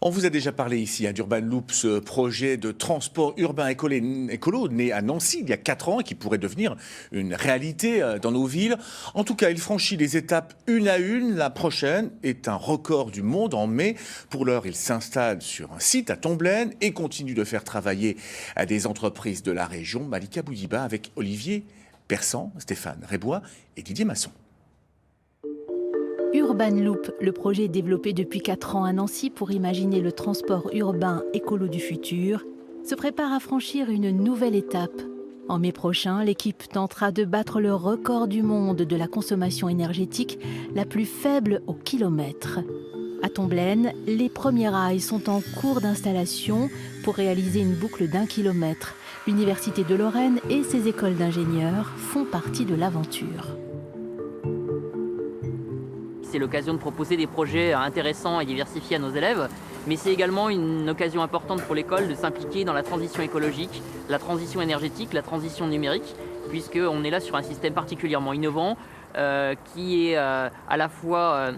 On vous a déjà parlé ici d'Urban Loop, ce projet de transport urbain écolo né à Nancy il y a 4 ans et qui pourrait devenir une réalité dans nos villes. En tout cas, il franchit les étapes une à une. La prochaine est un record du monde en mai. Pour l'heure, il s'installe sur un site à Tomblaine et continue de faire travailler à des entreprises de la région. Malika Boudiba avec Olivier Persan, Stéphane Rébois et Didier Masson. Urban Loop, le projet développé depuis 4 ans à Nancy pour imaginer le transport urbain écolo du futur, se prépare à franchir une nouvelle étape. En mai prochain, l'équipe tentera de battre le record du monde de la consommation énergétique la plus faible au kilomètre. À Tomblaine, les premiers rails sont en cours d'installation pour réaliser une boucle d'1 kilomètre. L'Université de Lorraine et ses écoles d'ingénieurs font partie de l'aventure. C'est l'occasion de proposer des projets intéressants et diversifiés à nos élèves, mais c'est également une occasion importante pour l'école de s'impliquer dans la transition écologique, la transition énergétique, la transition numérique, puisqu'on est là sur un système particulièrement innovant qui est à la fois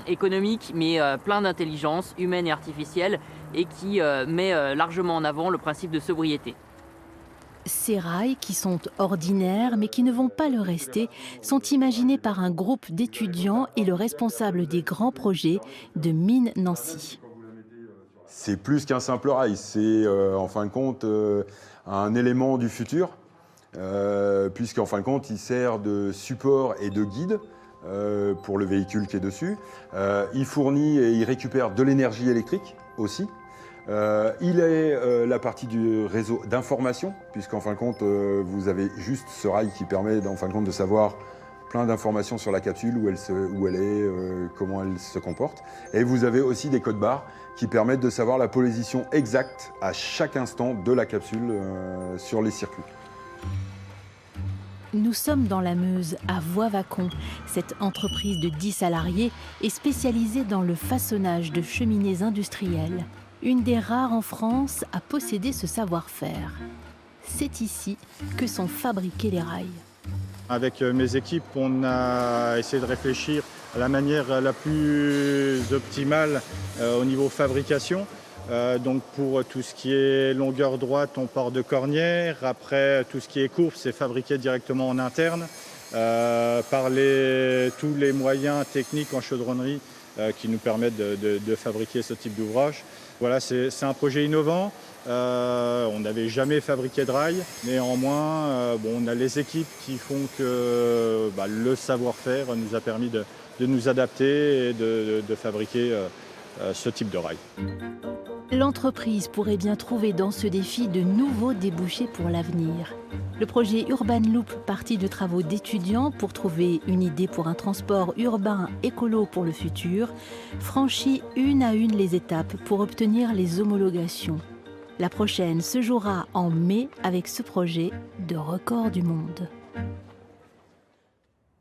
économique, mais plein d'intelligence humaine et artificielle, et qui met largement en avant le principe de sobriété. Ces rails, qui sont ordinaires mais qui ne vont pas le rester, sont imaginés par un groupe d'étudiants et le responsable des grands projets de Mines Nancy. C'est plus qu'un simple rail, c'est en fin de compte un élément du futur, puisqu'en fin de compte il sert de support et de guide pour le véhicule qui est dessus. Il fournit et il récupère de l'énergie électrique aussi. Il est la partie du réseau d'information, puisqu'en fin de compte, vous avez juste ce rail qui permet en fin de compte de savoir plein d'informations sur la capsule, où elle est, comment elle se comporte. Et vous avez aussi des codes barres qui permettent de savoir la position exacte à chaque instant de la capsule sur les circuits. Nous sommes dans la Meuse, à Voie-Vacon. Cette entreprise de 10 salariés est spécialisée dans le façonnage de cheminées industrielles. Une des rares en France à posséder ce savoir-faire. C'est ici que sont fabriqués les rails. Avec mes équipes, on a essayé de réfléchir à la manière la plus optimale au niveau fabrication. Donc pour tout ce qui est longueur droite, on part de cornière. Après, tout ce qui est courbe, c'est fabriqué directement en interne par tous les moyens techniques en chaudronnerie qui nous permettent de fabriquer ce type d'ouvrage. Voilà, c'est un projet innovant. On n'avait jamais fabriqué de rail. Néanmoins, on a les équipes qui font que le savoir-faire nous a permis de nous adapter et de fabriquer ce type de rail. L'entreprise pourrait bien trouver dans ce défi de nouveaux débouchés pour l'avenir. Le projet Urban Loop, parti de travaux d'étudiants pour trouver une idée pour un transport urbain écolo pour le futur, franchit une à une les étapes pour obtenir les homologations. La prochaine se jouera en mai avec ce projet de record du monde.